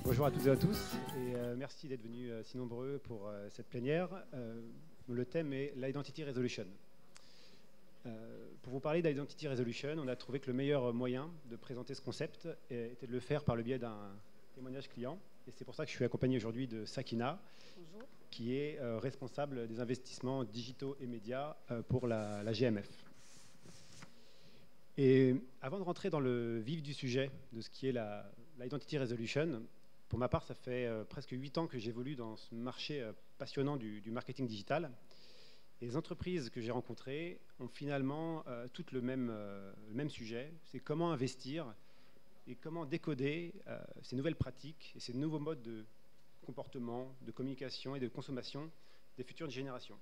Bonjour à toutes et à tous, et merci d'être venus si nombreux pour cette plénière. Le thème est l'Identity Resolution. Pour vous parler d'Identity Resolution, on a trouvé que le meilleur moyen de présenter ce concept était de le faire par le biais d'un témoignage client. Et c'est pour ça que je suis accompagné aujourd'hui de Sakina, Bonjour. Qui est responsable des investissements digitaux et médias pour la GMF. Et avant de rentrer dans le vif du sujet de ce qui est l'Identity Resolution, pour ma part, ça fait presque 8 ans que j'évolue dans ce marché passionnant du marketing digital. Et les entreprises que j'ai rencontrées ont finalement toutes le même sujet, c'est comment investir et comment décoder ces nouvelles pratiques et ces nouveaux modes de comportement, de communication et de consommation des futures générations.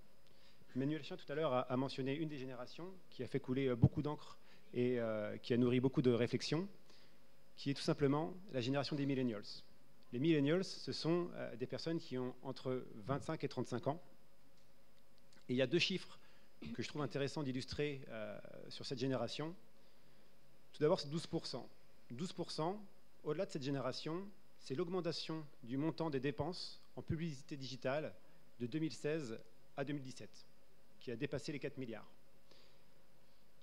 Emmanuel Chien, tout à l'heure, a mentionné une des générations qui a fait couler beaucoup d'encre et qui a nourri beaucoup de réflexions, qui est tout simplement la génération des millennials. Les millennials, ce sont des personnes qui ont entre 25 et 35 ans. Et il y a deux chiffres que je trouve intéressants d'illustrer sur cette génération. Tout d'abord, c'est 12%. 12%, au-delà de cette génération, c'est l'augmentation du montant des dépenses en publicité digitale de 2016 à 2017, qui a dépassé les 4 milliards.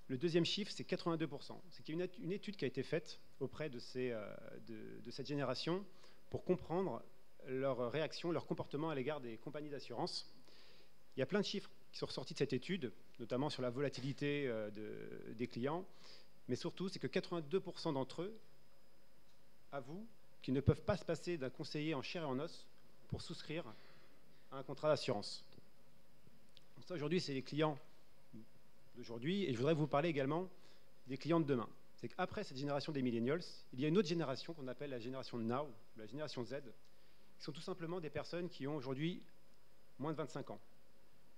Le deuxième chiffre, c'est 82%. C'est qu'il y a une étude qui a été faite auprès de cette génération pour comprendre leur réaction, leur comportement à l'égard des compagnies d'assurance. Il y a plein de chiffres qui sont ressortis de cette étude, notamment sur la volatilité des clients, mais surtout, c'est que 82% d'entre eux avouent qu'ils ne peuvent pas se passer d'un conseiller en chair et en os pour souscrire à un contrat d'assurance. Ça, aujourd'hui, c'est les clients d'aujourd'hui, et je voudrais vous parler également des clients de demain. C'est qu'après cette génération des millennials, il y a une autre génération qu'on appelle la génération Now, la génération Z, qui sont tout simplement des personnes qui ont aujourd'hui moins de 25 ans,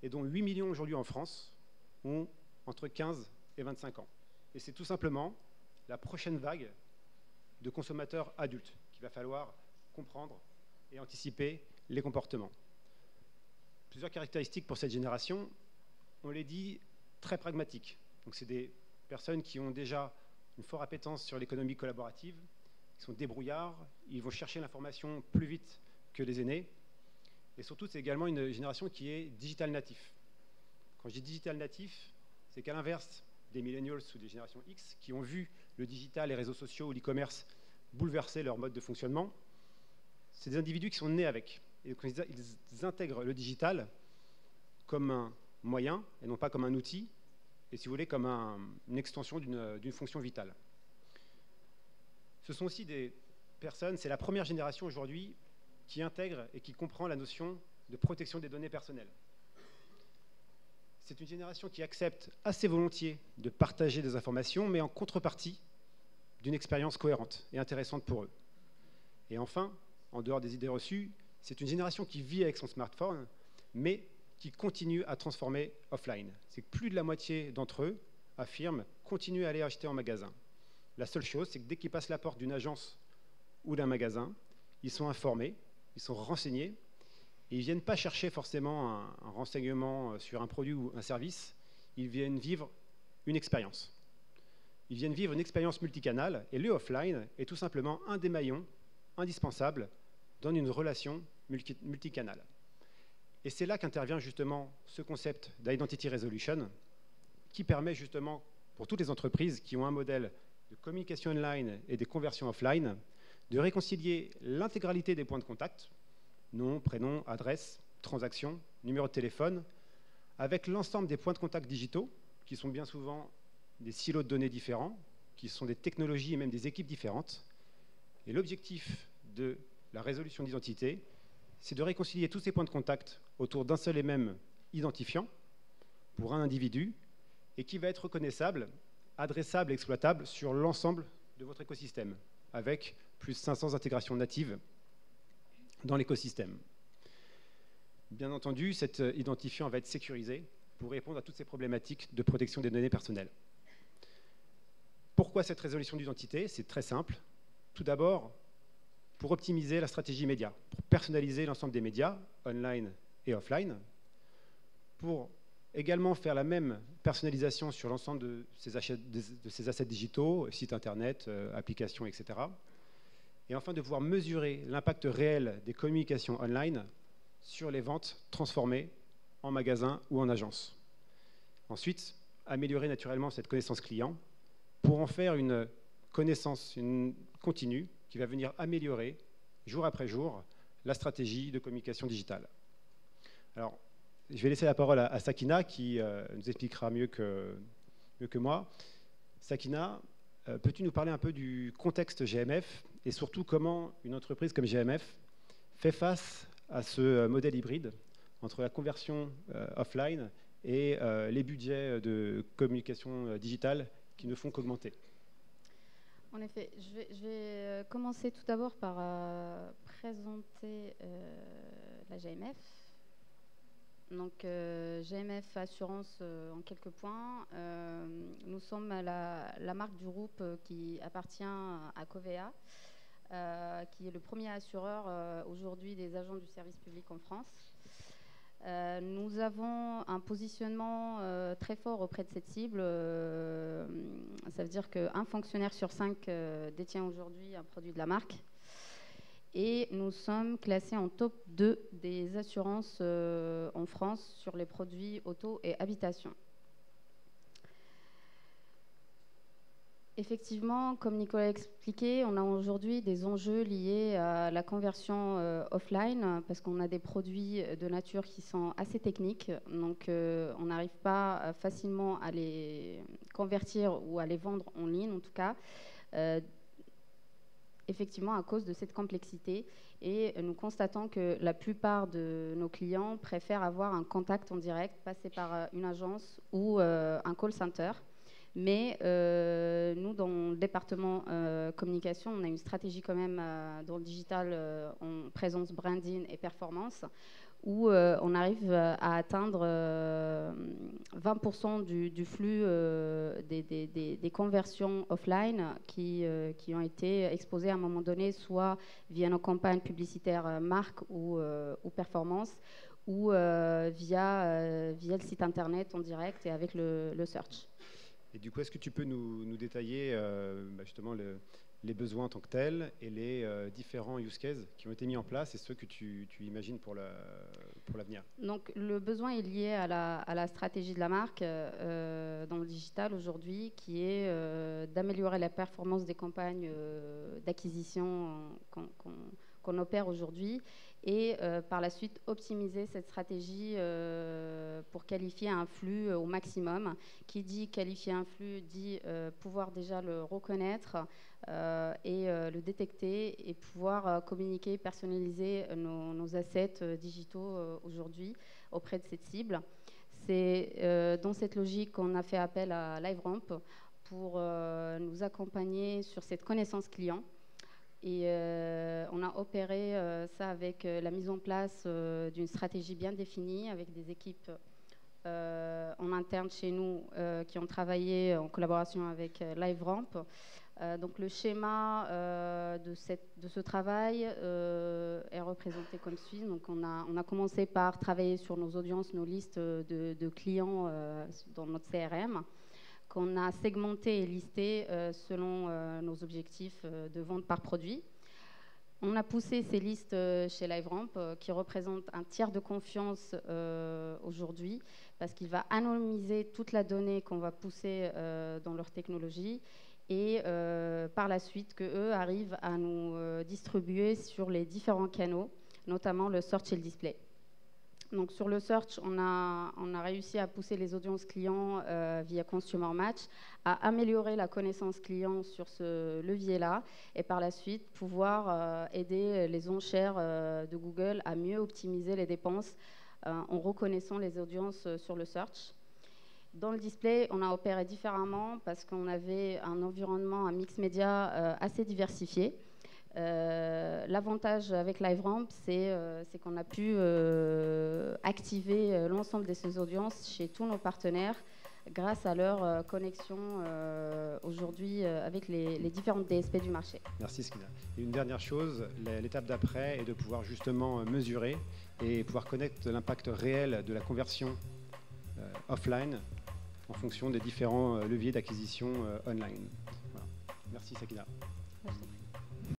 et dont 8 millions aujourd'hui en France ont entre 15 et 25 ans. Et c'est tout simplement la prochaine vague de consommateurs adultes qu'il va falloir comprendre et anticiper les comportements. Plusieurs caractéristiques pour cette génération, on les dit très pragmatiques. Donc c'est des personnes qui ont déjà une forte appétence sur l'économie collaborative, qui sont débrouillards, ils vont chercher l'information plus vite que les aînés. Et surtout, c'est également une génération qui est digital natif. Quand je dis digital natif, c'est qu'à l'inverse des millennials ou des générations X qui ont vu le digital, les réseaux sociaux ou l'e-commerce bouleverser leur mode de fonctionnement, c'est des individus qui sont nés avec. Et donc, ils intègrent le digital comme un moyen et non pas comme un outil, et si vous voulez, comme une extension d'une fonction vitale. Ce sont aussi des personnes, c'est la première génération aujourd'hui qui intègre et qui comprend la notion de protection des données personnelles. C'est une génération qui accepte assez volontiers de partager des informations, mais en contrepartie d'une expérience cohérente et intéressante pour eux. Et enfin, en dehors des idées reçues, c'est une génération qui vit avec son smartphone, mais qui continue à transformer offline. C'est que plus de la moitié d'entre eux affirment continuer à aller acheter en magasin. La seule chose, c'est que dès qu'ils passent la porte d'une agence ou d'un magasin, ils sont informés, ils sont renseignés, et ils ne viennent pas chercher forcément un renseignement sur un produit ou un service, ils viennent vivre une expérience. Ils viennent vivre une expérience multicanale, et le offline est tout simplement un des maillons indispensables dans une relation multicanale. Et c'est là qu'intervient justement ce concept d'Identity Resolution, qui permet justement, pour toutes les entreprises qui ont un modèle de communication online et des conversions offline, de réconcilier l'intégralité des points de contact, nom, prénom, adresse, transaction, numéro de téléphone, avec l'ensemble des points de contact digitaux, qui sont bien souvent des silos de données différents, qui sont des technologies et même des équipes différentes. Et l'objectif de la résolution d'identité, c'est de réconcilier tous ces points de contact autour d'un seul et même identifiant pour un individu et qui va être reconnaissable, adressable et exploitable sur l'ensemble de votre écosystème, avec plus de 500 intégrations natives dans l'écosystème. Bien entendu, cet identifiant va être sécurisé pour répondre à toutes ces problématiques de protection des données personnelles. Pourquoi cette résolution d'identité? C'est très simple. Tout d'abord, pour optimiser la stratégie média, pour personnaliser l'ensemble des médias, online et offline, pour également faire la même personnalisation sur l'ensemble de ces assets digitaux, sites internet, applications, etc. et enfin de pouvoir mesurer l'impact réel des communications online sur les ventes transformées en magasin ou en agence. Ensuite, améliorer naturellement cette connaissance client pour en faire une connaissance continue qui va venir améliorer jour après jour la stratégie de communication digitale. Alors, je vais laisser la parole à Sakina qui nous expliquera mieux que moi. Sakina, peux-tu nous parler un peu du contexte GMF et surtout comment une entreprise comme GMF fait face à ce modèle hybride entre la conversion offline et les budgets de communication digitale qui ne font qu'augmenter? En effet, je vais commencer tout d'abord par présenter la GMF. Donc, GMF Assurance, en quelques points. Nous sommes la marque du groupe qui appartient à Covéa, qui est le premier assureur aujourd'hui des agents du service public en France. Nous avons un positionnement très fort auprès de cette cible. Ça veut dire qu'un fonctionnaire sur 5 détient aujourd'hui un produit de la marque. Et nous sommes classés en top 2 des assurances en France sur les produits auto et habitation. Effectivement, comme Nicolas a expliqué, on a aujourd'hui des enjeux liés à la conversion offline parce qu'on a des produits de nature qui sont assez techniques. Donc, on n'arrive pas facilement à les convertir ou à les vendre en ligne, en tout cas, effectivement, à cause de cette complexité. Et nous constatons que la plupart de nos clients préfèrent avoir un contact en direct, passer par une agence ou un call center. Mais nous, dans le département communication, on a une stratégie quand même dans le digital en présence branding et performance, où on arrive à atteindre 20% du flux des conversions offline qui ont été exposées à un moment donné, soit via nos campagnes publicitaires marque ou performance, ou via le site internet en direct et avec le search. Et du coup, est-ce que tu peux nous détailler justement les besoins en tant que tels et les différents use cases qui ont été mis en place et ceux que tu imagines pour l'avenir? Donc, le besoin est lié à la stratégie de la marque dans le digital aujourd'hui, qui est d'améliorer la performance des campagnes d'acquisition qu'on opère aujourd'hui et par la suite optimiser cette stratégie pour qualifier un flux au maximum. Qui dit qualifier un flux dit pouvoir déjà le reconnaître et le détecter et pouvoir communiquer, personnaliser nos assets digitaux aujourd'hui auprès de cette cible. C'est dans cette logique qu'on a fait appel à LiveRamp pour nous accompagner sur cette connaissance client. Et on a opéré ça avec la mise en place d'une stratégie bien définie avec des équipes en interne chez nous qui ont travaillé en collaboration avec LiveRamp. Donc le schéma de ce travail est représenté comme suit. Donc on a commencé par travailler sur nos audiences, nos listes de clients dans notre CRM, qu'on a segmenté et listé selon nos objectifs de vente par produit. On a poussé ces listes chez LiveRamp qui représentent un tiers de confiance aujourd'hui parce qu'il va anonymiser toute la donnée qu'on va pousser dans leur technologie et par la suite qu'eux arrivent à nous distribuer sur les différents canaux, notamment le search et le display. Donc sur le search, on a réussi à pousser les audiences clients via Consumer Match, à améliorer la connaissance client sur ce levier-là et par la suite pouvoir aider les enchères de Google à mieux optimiser les dépenses en reconnaissant les audiences sur le search. Dans le display, on a opéré différemment parce qu'on avait un environnement, un mix média assez diversifié. L'avantage avec LiveRamp, c'est qu'on a pu activer l'ensemble de ces audiences chez tous nos partenaires grâce à leur connexion aujourd'hui avec les différentes DSP du marché. Merci Sakina. Et une dernière chose, l'étape d'après est de pouvoir justement mesurer et pouvoir connaître l'impact réel de la conversion offline en fonction des différents leviers d'acquisition online. Voilà. Merci Sakina. Merci.